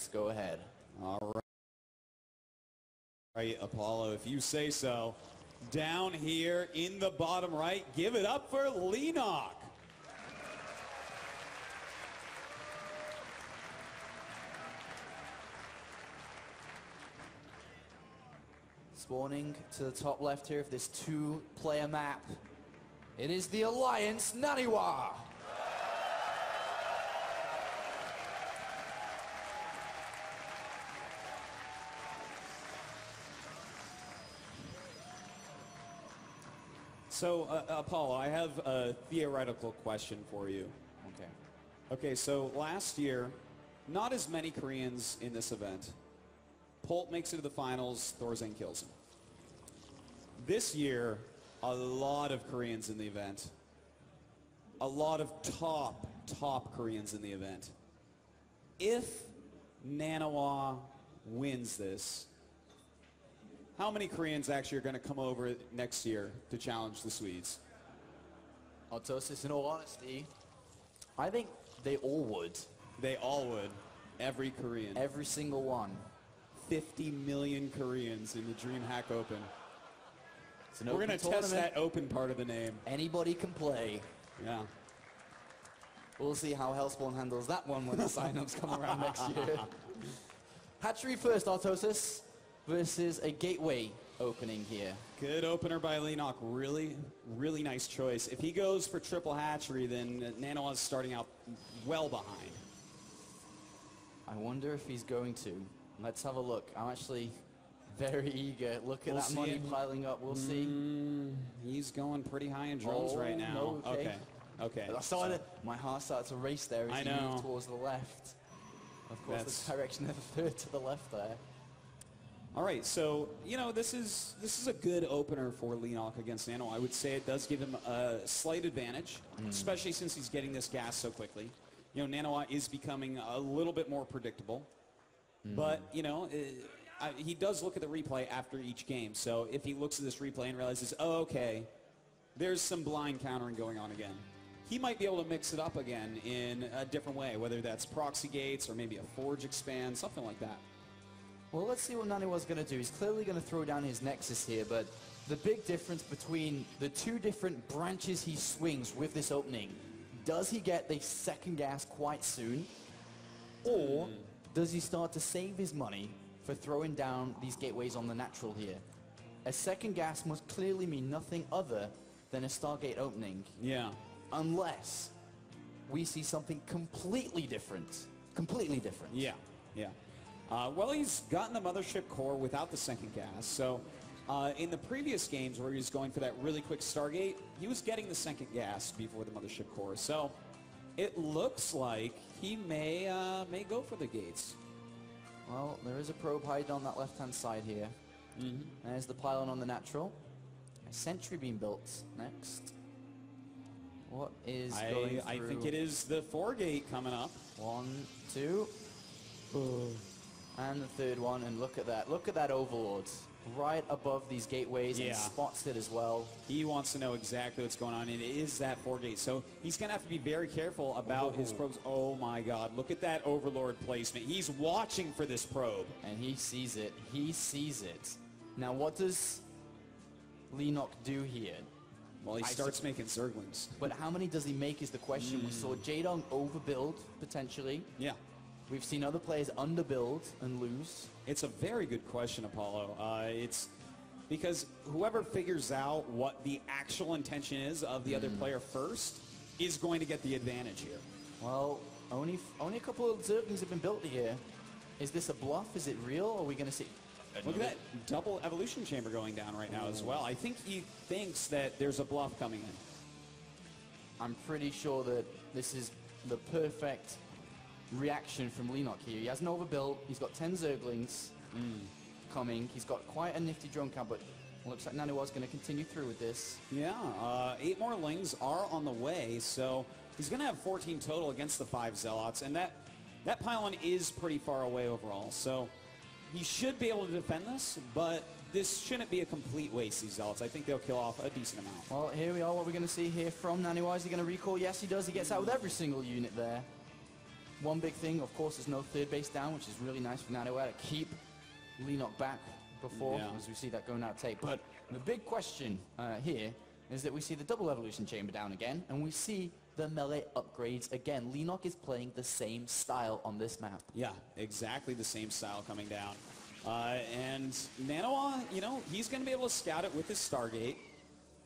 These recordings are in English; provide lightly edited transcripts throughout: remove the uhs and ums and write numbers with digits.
Dreamhack's go ahead. All right, Apollo, if you say so. Down here in the bottom right, give it up for Leenock. Spawning to the top left here of this two-player map. It is the Alliance NaNiwa. So, Apollo, I have a theoretical question for you. Okay. Okay, so last year, not as many Koreans in this event. Polt makes it to the finals, Thorzane kills him. This year, a lot of Koreans in the event. A lot of top Koreans in the event. If NaNiwa wins this, how many Koreans actually are going to come over next year to challenge the Swedes? Autosis, in all honesty, I think they all would. They all would. Every Korean. Every single one. 50 million Koreans in the Dreamhack Open. We're going to test that open part of the name. Anybody can play. Yeah. We'll see how Hellspawn handles that one when the sign-ups come around next year. Hatchery first, Autosis, versus a gateway opening here. Good opener by Leenock. Really, really nice choice. If he goes for triple hatchery, then NaNiwa's starting out well behind. I wonder if he's going to. Let's have a look. I'm actually very eager. Look at that money piling up. We'll see. He's going pretty high in drones right now. No, okay. I saw it. My heart started to race there as he moved towards the left. Of course, the direction of the third to the left there. All right, so, you know, this is a good opener for Leenock against NaNiwa. I would say it does give him a slight advantage, especially since he's getting this gas so quickly. You know, NaNiwa is becoming a little bit more predictable. But, you know, he does look at the replay after each game. So if he looks at this replay and realizes, oh, okay, there's some blind countering going on again, he might be able to mix it up again in a different way, whether that's proxy gates or maybe a forge expand, something like that. Well, let's see what NaNiwa's going to do. He's clearly going to throw down his Nexus here, but the big difference between the two different branches he swings with this opening, does he get the second gas quite soon, or does he start to save his money for throwing down these gateways on the natural here? A second gas must clearly mean nothing other than a Stargate opening. Yeah. Unless we see something completely different. Completely different. Yeah, yeah. Well, he's gotten the mothership core without the second gas. So in the previous games where he was going for that really quick Stargate, he was getting the second gas before the mothership core. So it looks like he may go for the gates. Well, there is a probe hiding on that left-hand side here. There's the pylon on the natural. A sentry being built next. What is going through? I think it is the 4-gate coming up. 1, 2. And the third one, and look at that. Look at that Overlord. Right above these gateways and spots it as well. He wants to know exactly what's going on, and it is that 4-gate. So he's going to have to be very careful about his probes. Oh my god, look at that Overlord placement. He's watching for this probe. And he sees it. He sees it. Now what does Leenock do here? Well, he starts making Zerglings. But how many does he make is the question. We saw Jaedong overbuild, potentially. Yeah. We've seen other players underbuild and lose. It's a very good question, Apollo. It's because whoever figures out what the actual intention is of the other player first is going to get the advantage here. Well, only a couple of Zerglings have been built here. Is this a bluff? Is it real? Or are we going to see... Look at that double evolution chamber going down right now as well. I think he thinks that there's a bluff coming in. I'm pretty sure that this is the perfect reaction from Leenock here. He hasn't overbuilt. He's got 10 Zerglings coming. He's got quite a nifty drone count, but looks like NaNiwa's going to continue through with this. Yeah, 8 more Lings are on the way, so he's going to have 14 total against the 5 Zealots, and that pylon is pretty far away overall, so he should be able to defend this, but this shouldn't be a complete waste, these Zealots. I think they'll kill off a decent amount. Well, here we are. What we're going to see here from NaNiwa. Is he going to recall? Yes, he does. He gets out with every single unit there. one big thing, of course, is no third base down, which is really nice for NaNiwa to keep Leenock back before, as we see that going out tape. But the big question here is that we see the double evolution chamber down again, and we see the melee upgrades again. Leenock is playing the same style on this map. Yeah, exactly the same style coming down. And NaNiwa, you know, he's going to be able to scout it with his Stargate.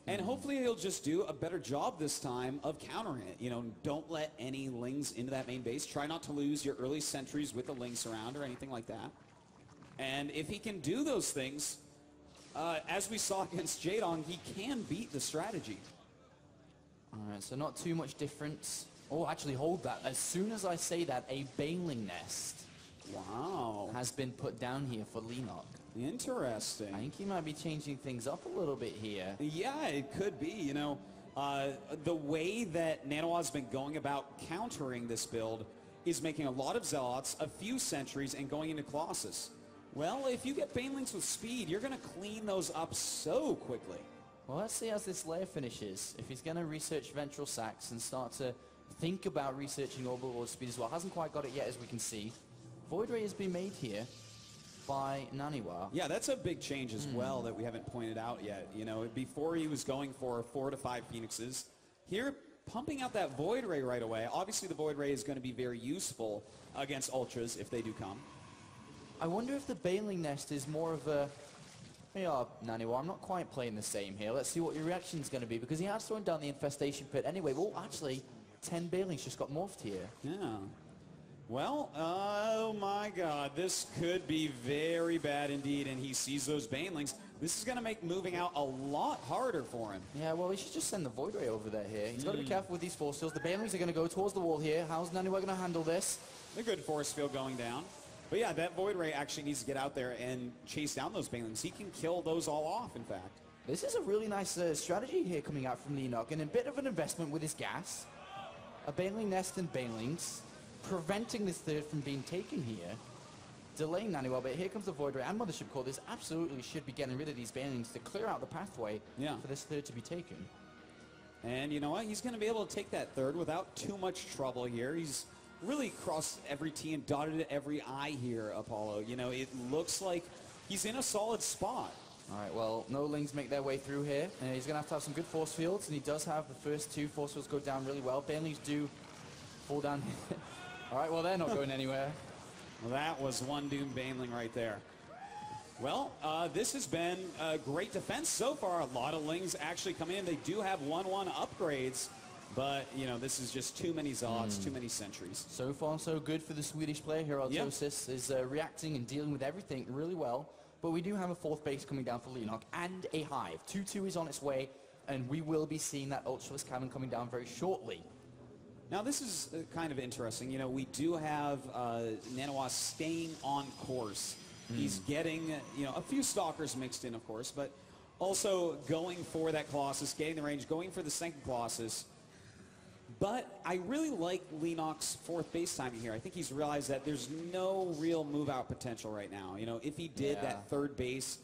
And hopefully he'll just do a better job this time of countering it. You know, don't let any Lings into that main base. Try not to lose your early sentries with the Lings around or anything like that. And if he can do those things, as we saw against Jaedong, he can beat the strategy. All right, so not too much difference. Oh, actually, hold that. As soon as I say that, a Baneling nest has been put down here for Leenock. Interesting. I think he might be changing things up a little bit here. Yeah, it could be. You know, the way that NaNiwa's been going about countering this build is making a lot of Zealots, a few sentries, and going into Colossus. Well, if you get Banelings with speed, you're going to clean those up so quickly. Well, let's see as this layer finishes. If he's going to research Ventral Sacs and start to think about researching Overlord speed as well. Hasn't quite got it yet, as we can see. Void Ray has been made here by NaNiwa. Yeah, that's a big change as well that we haven't pointed out yet. You know, before he was going for 4 to 5 Phoenixes. Here, pumping out that Void Ray right away. Obviously, the Void Ray is going to be very useful against Ultras if they do come. I wonder if the Baneling Nest is more of a... Yeah, NaNiwa, I'm not quite playing the same here. Let's see what your reaction is going to be, because he has thrown down the Infestation Pit anyway. Well, actually, 10 Banelings just got morphed here. Yeah. Well, oh my god, this could be very bad indeed, and he sees those Banelings. This is going to make moving out a lot harder for him. Yeah, well, he should just send the Void Ray over there here. He's got to be careful with these force fields. The Banelings are going to go towards the wall here. How's NaNiwa going to handle this? A good force field going down. But yeah, that Void Ray actually needs to get out there and chase down those Banelings. He can kill those all off, in fact. This is a really nice strategy here coming out from Leenock, and a bit of an investment with his gas. A Baneling Nest and Banelings, preventing this third from being taken here. Delaying NaNiwa, but here comes the Void Ray and Mothership Core. This absolutely should be getting rid of these Banelings to clear out the pathway for this third to be taken. And you know what? He's going to be able to take that third without too much trouble here. He's really crossed every T and dotted every I here, Apollo. You know, it looks like he's in a solid spot. All right, well, no Lings make their way through here. He's going to have some good force fields, and he does have the first 2 force fields go down really well. Banelings do fall down here. All right, well, they're not going anywhere. Well, that was one doomed Baneling right there. Well, this has been a great defense so far. A lot of Lings actually come in. They do have 1-1 upgrades. But, you know, this is just too many Zealots, too many sentries. So far, so good for the Swedish player here. Autosis is reacting and dealing with everything really well. But we do have a 4th base coming down for Leenock and a Hive. 2-2 is on its way, and we will be seeing that Ultralisk Cavern coming down very shortly. Now, this is kind of interesting. You know, we do have NaNiwa staying on course. He's getting, you know, a few Stalkers mixed in, of course, but also going for that Colossus, getting the range, going for the second Colossus. But I really like Leenock's 4th base timing here. I think he's realized that there's no real move-out potential right now. You know, if he did, that 3rd base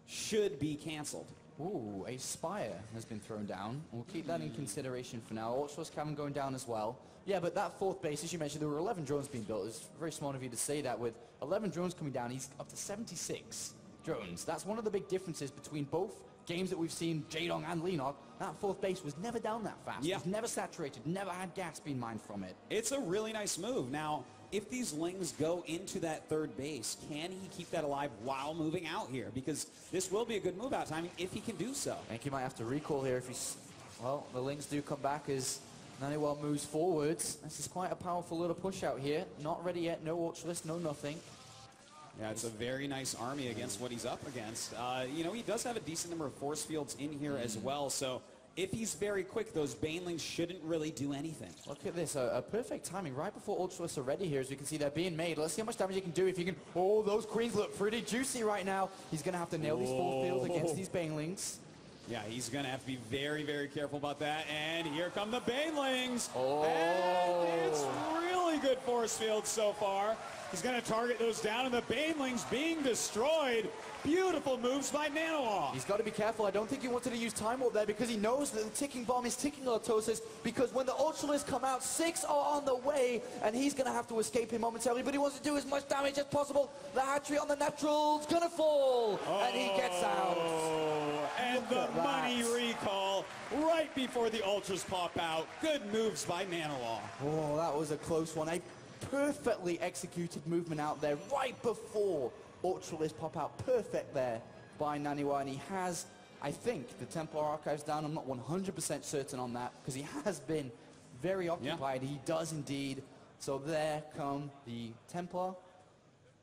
should be canceled. Ooh, a Spire has been thrown down. We'll keep that in consideration for now. Ultralisk Cavern going down as well. Yeah, but that 4th base, as you mentioned, there were 11 drones being built. It's very smart of you to say that. With 11 drones coming down, he's up to 76 drones. That's one of the big differences between both games that we've seen, Jaedong and Leenock. That 4th base was never down that fast. It was never saturated, never had gas being mined from it. It's a really nice move. Now, if these Lings go into that 3rd base, can he keep that alive while moving out here? Because this will be a good move out timing if he can do so. I think he might have to recall here if he's... Well, the Lings do come back as NaNiwa moves forwards. This is quite a powerful little push out here. Not ready yet, no Ultralisk, no nothing. Yeah, it's a very nice army against what he's up against. You know, he does have a decent number of force fields in here as well, so if he's very quick, those Banelings shouldn't really do anything. Look at this, a perfect timing right before Ultralisk are ready here. As you can see, they're being made. Let's see how much damage he can do if he can... Oh, those Queens look pretty juicy right now. He's going to have to nail these force fields against these Banelings. Yeah, he's going to have to be very, very careful about that. And here come the Banelings. Oh. And it's really really good force field so far. He's going to target those down, and the Banelings being destroyed. Beautiful moves by NaNiwa. He's got to be careful. I don't think he wanted to use Time Warp there because he knows that the ticking bomb is ticking Autosis, because when the Ultralists come out, 6 are on the way, and he's going to have to escape him momentarily, but he wants to do as much damage as possible. The hatchery on the natural's going to fall, and he gets out. And the money recall right before the Ultras pop out. Good moves by NaNiwa. Oh, that was a close one. A perfectly executed movement out there right before Ultralist pop out. Perfect there by NaNiwa, and he has, I think, the Templar Archives down. I'm not 100% certain on that because he has been very occupied. Yeah. He does indeed. So there come the Templar,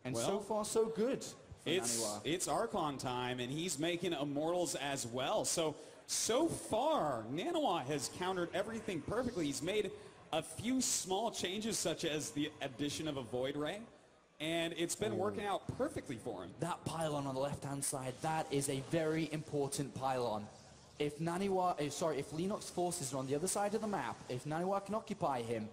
and so far so good for NaNiwa. It's Archon time, and he's making Immortals as well. So far, NaNiwa has countered everything perfectly. He's made a few small changes, such as the addition of a Void Ray, and it's been working out perfectly for him. That pylon on the left-hand side, that is a very important pylon. If Leenock's forces are on the other side of the map, if NaNiwa can occupy him,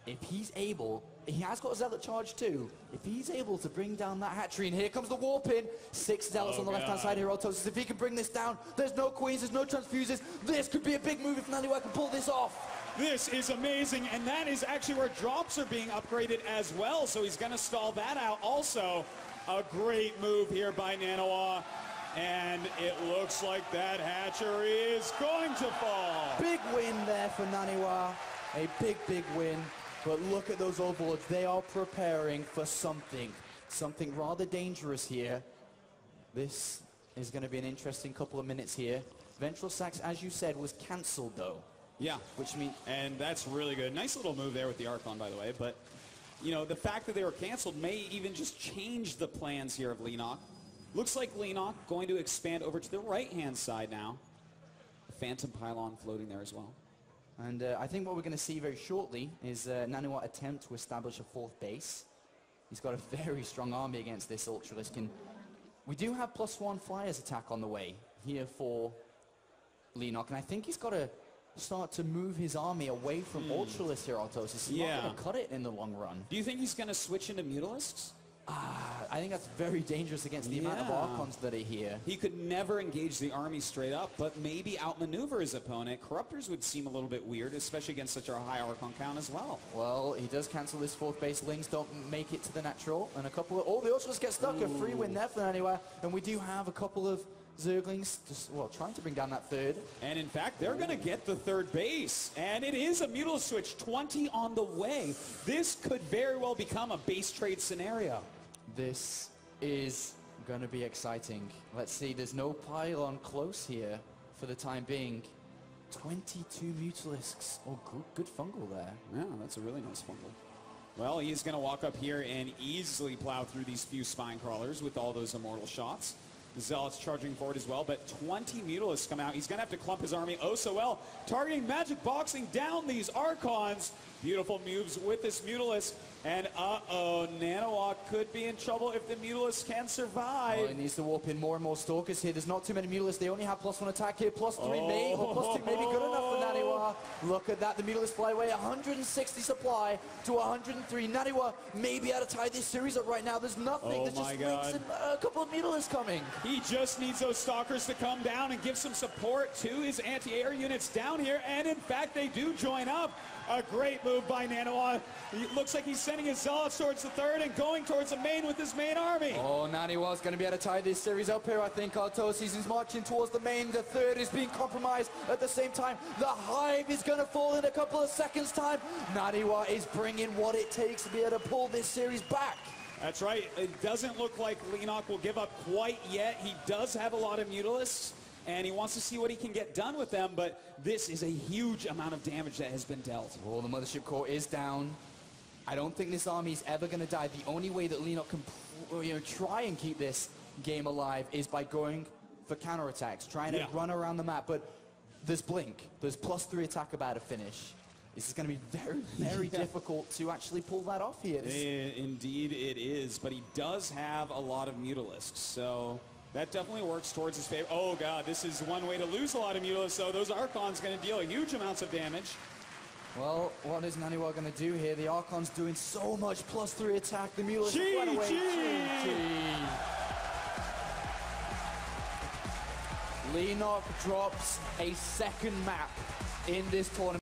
if he's able, he has got a Zealot charge too, if he's able to bring down that hatchery, and here comes the warp in, 6 Zealots on the left-hand side here, Autosis. If he can bring this down, there's no Queens, there's no Transfuses. This could be a big move if NaNiwa can pull this off. This is amazing, and that is actually where drops are being upgraded as well, so he's going to stall that out. Also, a great move here by NaNiwa, and it looks like that hatchery is going to fall. Big win there for NaNiwa, a big win, but look at those overlords. They are preparing for something rather dangerous here. This is going to be an interesting couple of minutes here. Ventral Sax, as you said, was cancelled though. Yeah, which means, and that's really good. Nice little move there with the Archon, by the way. But, you know, the fact that they were canceled may even just change the plans here of Leenock. Looks like Leenock going to expand over to the right-hand side now. Phantom Pylon floating there as well. And I think what we're going to see very shortly is NaNiwa attempt to establish a 4th base. He's got a very strong army against this Ultralisk. We do have +1 Flyers attack on the way here for Leenock, and I think he's got to start to move his army away from Ultralisk here, Autosis. He's not going to cut it in the long run. Do you think he's going to switch into Mutalisks? I think that's very dangerous against the amount of Archons that are here. He could never engage the army straight up, but maybe outmaneuver his opponent. Corruptors would seem a little bit weird, especially against such a high Archon count as well. Well, he does cancel this 4th base. Lings don't make it to the natural, and a couple of... the Ultras get stuck. A free win there for NaNiwa, and we do have a couple of Zerglings just, trying to bring down that 3rd. And in fact, they're going to get the 3rd base. And it is a Mutalisk switch, 20 on the way. This could very well become a base trade scenario. This is going to be exciting. Let's see, there's no pylon close here for the time being. 22 Mutalisks. Oh, good fungal there. Yeah, that's a really nice fungal. Well, he's going to walk up here and easily plow through these few spine crawlers with all those immortal shots. The Zealots charging forward as well, but 20 Mutalisks come out. He's going to have to clump his army oh so well, targeting Magic Boxing down these Archons. Beautiful moves with this Mutalisk. And NaNiwa could be in trouble if the Mutalisk can survive. Well, he needs to warp in more and more Stalkers here. There's not too many Mutalisks. They only have +1 attack here. +3 may, or +2 may be good enough for NaNiwa. Look at that. The Mutalisk fly away. 160 supply to 103. NaNiwa may be able to tie this series up right now. There's nothing. There's just Lings and a couple of Mutalisks coming. He just needs those Stalkers to come down and give some support to his anti-air units down here. And in fact, they do join up. A great move by NaNiwa. It looks like he's sending his Zealots towards the 3rd and going towards the main with his main army. Oh, NaNiwa's going to be able to tie this series up here, I think. Autosis is marching towards the main. The 3rd is being compromised at the same time. The Hive is going to fall in a couple of seconds' time. NaNiwa is bringing what it takes to be able to pull this series back. That's right. It doesn't look like Leenock will give up quite yet. He does have a lot of Mutalisks, and he wants to see what he can get done with them, but this is a huge amount of damage that has been dealt. Well, the Mothership Core is down. I don't think this army is ever going to die. The only way that Leenock can try and keep this game alive is by going for counterattacks, trying to run around the map, but there's Blink. There's +3 attack about to finish. This is going to be very, very difficult to actually pull that off here. Indeed it is, but he does have a lot of Mutalisks, so that definitely works towards his favor. Oh god, this is one way to lose a lot of Mutalisks, so those Archons going to deal huge amounts of damage. Well, what is NaNiwa going to do here? The Archon's doing so much +3 attack. The Mule's right away. GG. Leenock drops a second map in this tournament.